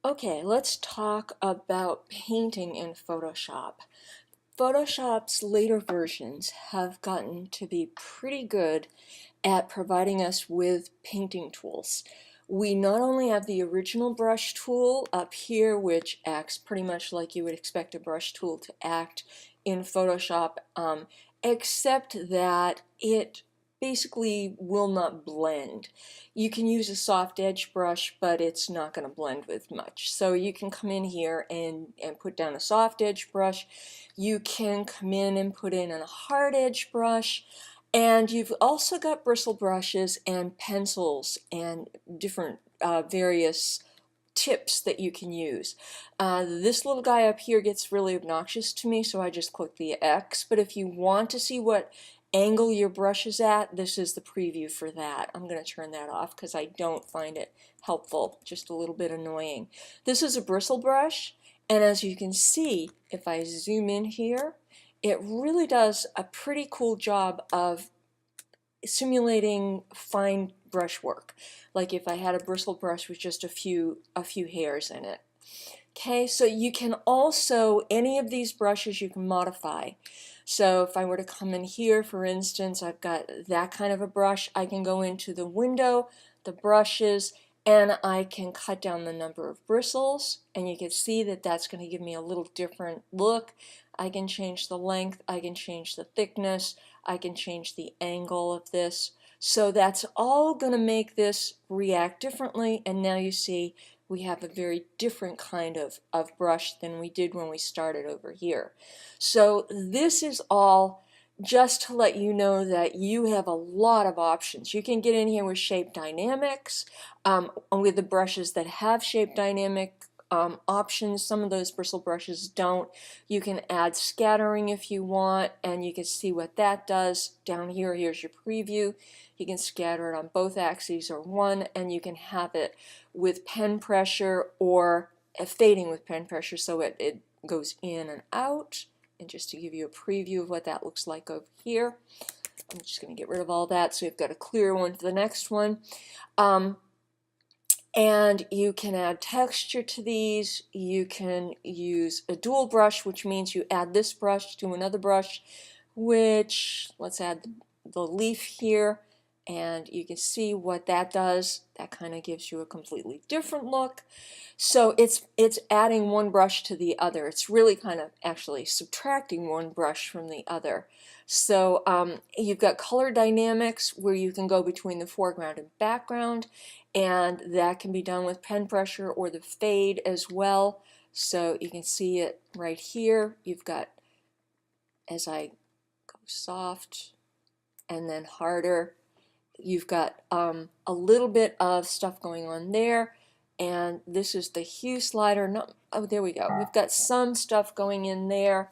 Okay, let's talk about painting in Photoshop. Photoshop's later versions have gotten to be pretty good at providing us with painting tools. We not only have the original brush tool up here, which acts pretty much like you would expect a brush tool to act in Photoshop, except that it basically will not blend. You can use a soft edge brush, but it's not going to blend with much. So you can come in here and put down a soft edge brush. You can come in and put in a hard edge brush. And you've also got bristle brushes and pencils and different various tips that you can use. This little guy up here gets really obnoxious to me, so I just click the X. But if you want to see what angle your brush is at, this is the preview for that. I'm going to turn that off because I don't find it helpful, just a little bit annoying. This is a bristle brush, and as you can see, if I zoom in here, it really does a pretty cool job of simulating fine brush work, like if I had a bristle brush with just a few hairs in it. Okay, so you can also, any of these brushes you can modify. So if I were to come in here, for instance, I've got that kind of a brush, I can go into the window, the brushes, and I can cut down the number of bristles, and you can see that that's going to give me a little different look. I can change the length, I can change the thickness, I can change the angle of this. So that's all going to make this react differently, and now you see we have a very different kind of brush than we did when we started over here. So this is all just to let you know that you have a lot of options. You can get in here with shape dynamics, with the brushes that have shape dynamic options. Some of those bristle brushes don't. You can add scattering if you want, and you can see what that does. Down here, here's your preview. You can scatter it on both axes or one, and you can have it with pen pressure or fading with pen pressure, so it goes in and out. And just to give you a preview of what that looks like over here, I'm just going to get rid of all that so you've got a clear one for the next one. And you can add texture to these. You can use a dual brush, which means you add this brush to another brush, which, let's add the leaf here, and you can see what that does. That kind of gives you a completely different look. So it's adding one brush to the other. It's really kind of actually subtracting one brush from the other. So you've got color dynamics where you can go between the foreground and background, and that can be done with pen pressure or the fade as well. So you can see it right here. You've got, as I go soft and then harder, you've got a little bit of stuff going on there. And this is the hue slider. No, oh, there we go. We've got some stuff going in there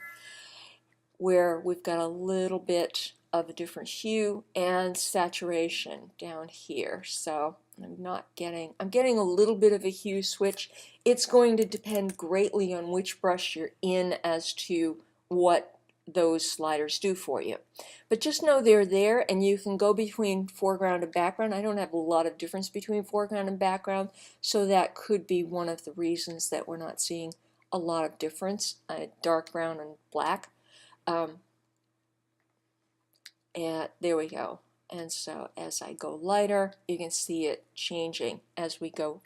where we've got a little bit of a different hue and saturation down here. So I'm getting a little bit of a hue switch. It's going to depend greatly on which brush you're in as to what those sliders do for you. But just know they're there, and you can go between foreground and background. I don't have a lot of difference between foreground and background, so that could be one of the reasons that we're not seeing a lot of difference, dark brown and black. And there we go. And so as I go lighter, you can see it changing as we go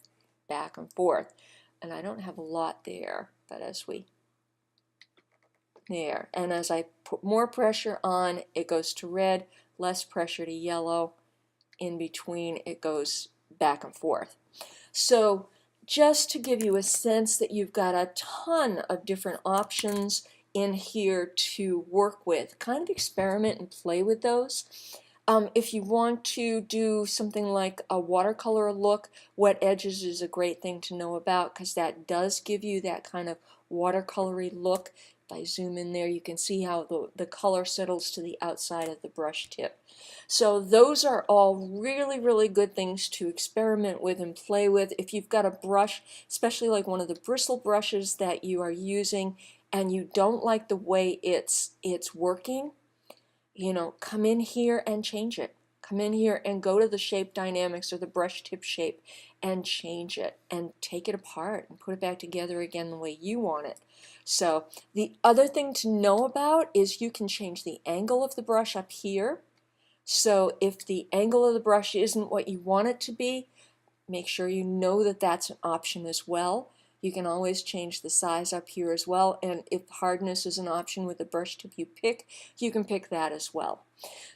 back and forth. And I don't have a lot there, but as we there, and as I put more pressure on, it goes to red, less pressure to yellow. In between, it goes back and forth. So just to give you a sense that you've got a ton of different options in here to work with, kind of experiment and play with those. If you want to do something like a watercolor look, wet edges is a great thing to know about because that does give you that kind of watercolory look. If I zoom in there, you can see how the color settles to the outside of the brush tip. So those are all really, really good things to experiment with and play with. If you've got a brush, especially like one of the bristle brushes that you are using, and you don't like the way it's working, you know, come in here and change it. Come in here and go to the shape dynamics or the brush tip shape and change it and take it apart and put it back together again the way you want it. So the other thing to know about is you can change the angle of the brush up here. So if the angle of the brush isn't what you want it to be, make sure you know that that's an option as well. You can always change the size up here as well, and if hardness is an option with the brush tip you pick, you can pick that as well.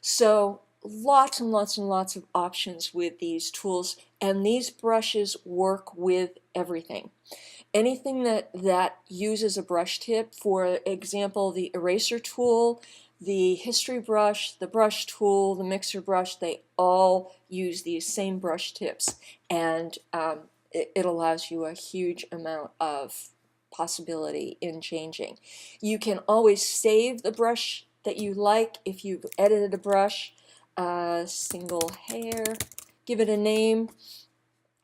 So lots and lots and lots of options with these tools, and these brushes work with everything. Anything that uses a brush tip, for example, the eraser tool, the history brush, the brush tool, the mixer brush, they all use these same brush tips, and it allows you a huge amount of possibility in changing. You can always save the brush that you like if you've edited a brush, single hair, give it a name,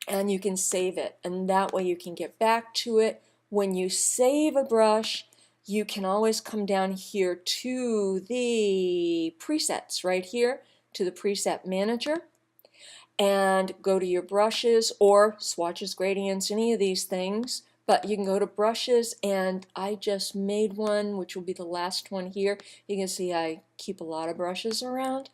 and you can save it, and that way you can get back to it. When you save a brush, you can always come down here to the presets right here, to the preset manager, and go to your brushes or swatches, gradients, any of these things. But you can go to brushes, and I just made one, which will be the last one here. You can see I keep a lot of brushes around.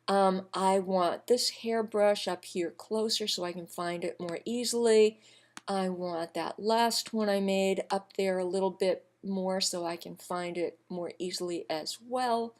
I want this hairbrush up here closer so I can find it more easily. I want that last one I made up there a little bit more so I can find it more easily as well.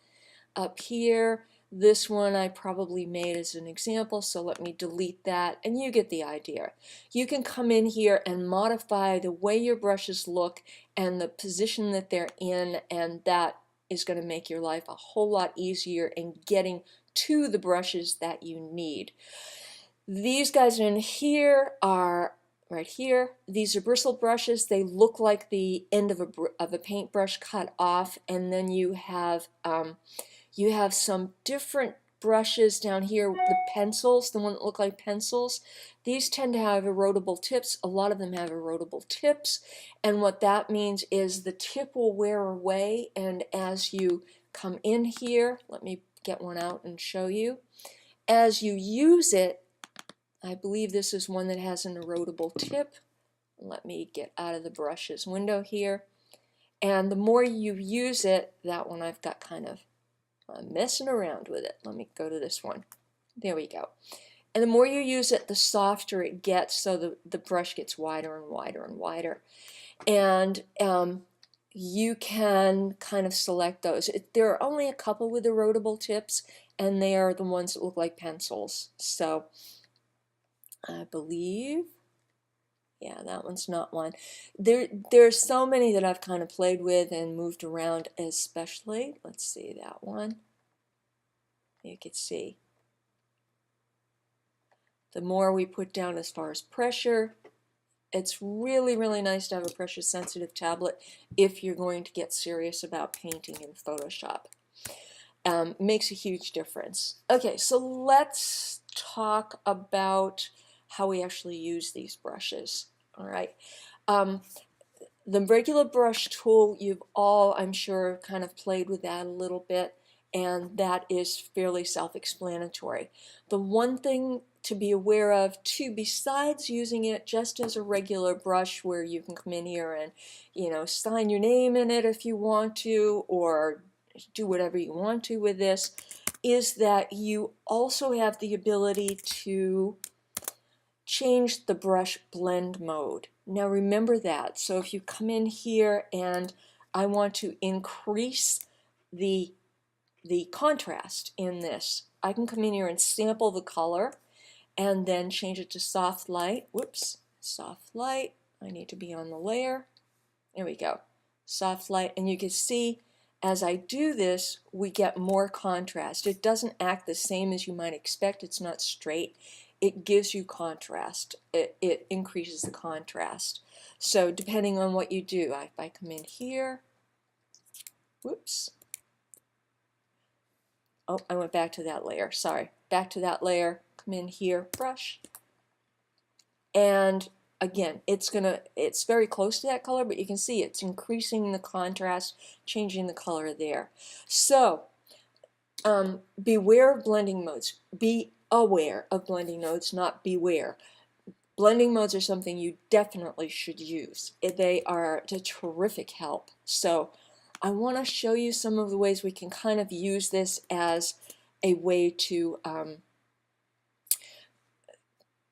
Up here, this one I probably made as an example, so let me delete that, and you get the idea. You can come in here and modify the way your brushes look and the position that they're in, and that is going to make your life a whole lot easier in getting to the brushes that you need. These guys in here are right here. These are bristle brushes. They look like the end of a paintbrush cut off, and then you have some different brushes down here, the pencils, the one that look like pencils. These tend to have erodible tips. A lot of them have erodible tips, and what that means is the tip will wear away, and as you come in here, let me get one out and show you. As you use it, I believe this is one that has an erodible tip. Let me get out of the brushes window here. And the more you use it, that one I've got kind of messing around with it. Let me go to this one. There we go. And the more you use it, the softer it gets, so the brush gets wider and wider and wider. And you can kind of select those. There are only a couple with erodible tips, and they are the ones that look like pencils. So I believe, yeah, that one's not one. There's so many that I've kind of played with and moved around, especially, let's see, that one. You can see. The more we put down as far as pressure, it's really, really nice to have a pressure-sensitive tablet if you're going to get serious about painting in Photoshop. Makes a huge difference. Okay, so let's talk about how we actually use these brushes. All right. The regular brush tool, you've all, I'm sure, kind of played with that a little bit, and that is fairly self-explanatory. The one thing to be aware of too, besides using it just as a regular brush where you can come in here and, you know, sign your name in it if you want to, or do whatever you want to with this, is that you also have the ability to change the brush blend mode. Now remember that. So if you come in here and I want to increase the contrast in this, I can come in here and sample the color and then change it to soft light. Whoops, soft light. I need to be on the layer. There we go. Soft light, and you can see as I do this, we get more contrast. It doesn't act the same as you might expect. It's not straight. It gives you contrast. It increases the contrast. So depending on what you do, if I come in here, whoops. Oh, I went back to that layer. Sorry. Back to that layer. Come in here, brush. And again, it's very close to that color, but you can see it's increasing the contrast, changing the color there. So beware of blending modes. Be aware of blending modes, not beware. blending modes are something you definitely should use. They are a terrific help. So I want to show you some of the ways we can kind of use this as a way to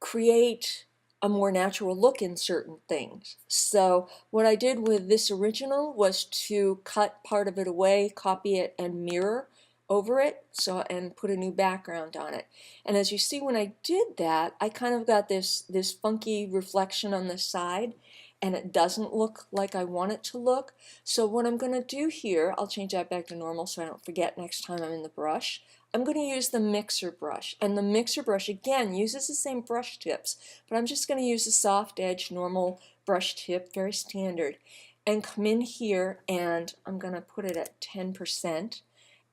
create a more natural look in certain things. So what I did with this original was to cut part of it away, copy it, and mirror over it, and put a new background on it. And as you see, when I did that, I kind of got this funky reflection on the side, and it doesn't look like I want it to look. So what I'm going to do here, I'll change that back to normal so I don't forget next time I'm in the brush. I'm going to use the mixer brush, and the mixer brush again uses the same brush tips, but I'm just going to use a soft edge normal brush tip, very standard, and come in here, and I'm going to put it at 10%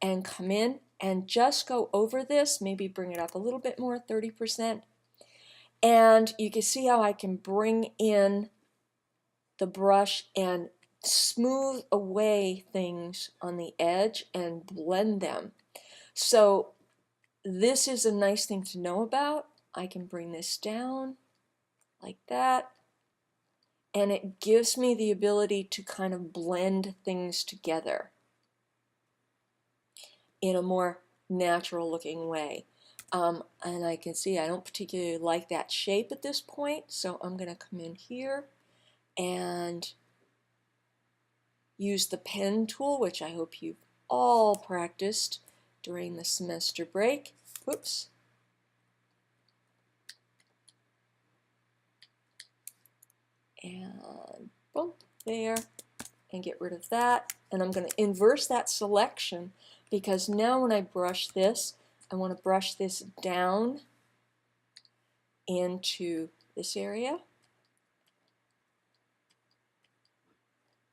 and come in and just go over this, maybe bring it up a little bit more, 30%, and you can see how I can bring in the brush and smooth away things on the edge and blend them. So this is a nice thing to know about. I can bring this down like that, and it gives me the ability to kind of blend things together in a more natural looking way. And I can see I don't particularly like that shape at this point, so I'm going to come in here and use the pen tool, which I hope you've all practiced during the semester break. Whoops. And boom, there, and get rid of that. And I'm going to inverse that selection, because now when I brush this, I want to brush this down into this area.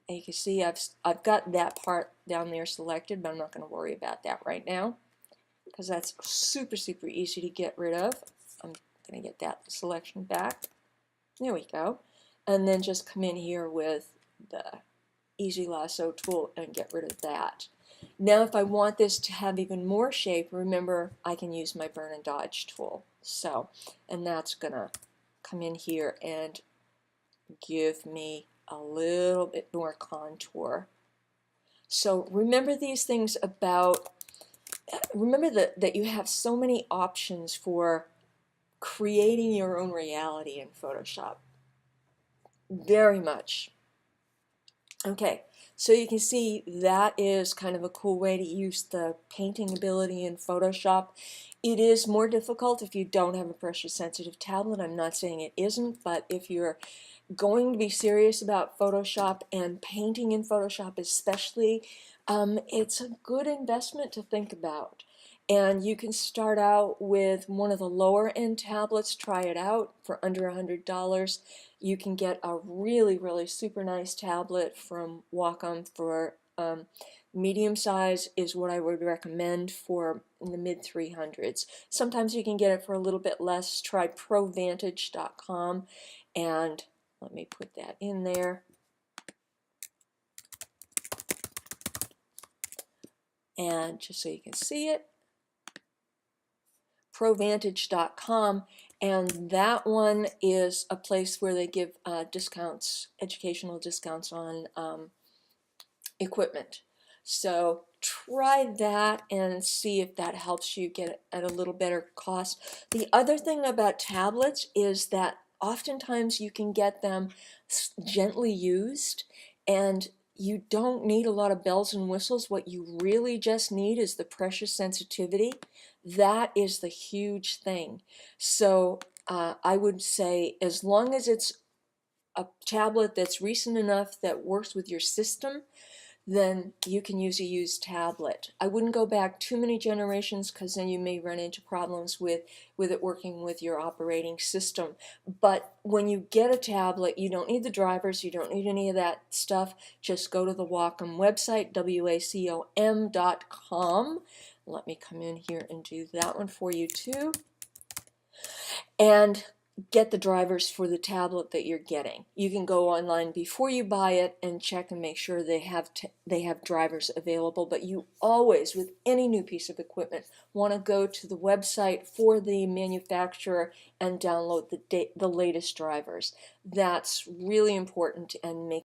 And you can see I've got that part down there selected, but I'm not going to worry about that right now, because that's super easy to get rid of. I'm going to get that selection back. There we go. And then just come in here with the Easy Lasso tool and get rid of that. Now if I want this to have even more shape, remember I can use my Burn and Dodge tool. So, and that's going to come in here and give me a little bit more contour. So remember these things about, remember that you have so many options for creating your own reality in Photoshop. Very much. Okay, so you can see that is kind of a cool way to use the painting ability in Photoshop. It is more difficult if you don't have a pressure sensitive tablet. I'm not saying it isn't, but if you're going to be serious about Photoshop and painting in Photoshop especially, it's a good investment to think about. And you can start out with one of the lower end tablets, try it out for under $100. You can get a really super nice tablet from Wacom for medium size is what I would recommend for in the mid 300s. Sometimes you can get it for a little bit less. Try provantage.com, and let me put that in there. And just so you can see it, provantage.com, and that one is a place where they give discounts, educational discounts on equipment. So try that and see if that helps you get at a little better cost. The other thing about tablets is that oftentimes you can get them gently used, and you don't need a lot of bells and whistles. What you really just need is the pressure sensitivity. That is the huge thing. So I would say as long as it's a tablet that's recent enough that works with your system, then you can use a used tablet. I wouldn't go back too many generations, because then you may run into problems with it working with your operating system. But when you get a tablet, you don't need the drivers, you don't need any of that stuff. Just go to the Wacom website, wacom.com. Let me come in here and do that one for you too. And get the drivers for the tablet that you're getting. You can go online before you buy it and check and make sure they have drivers available, but you always, with any new piece of equipment, want to go to the website for the manufacturer and download the latest drivers. That's really important and make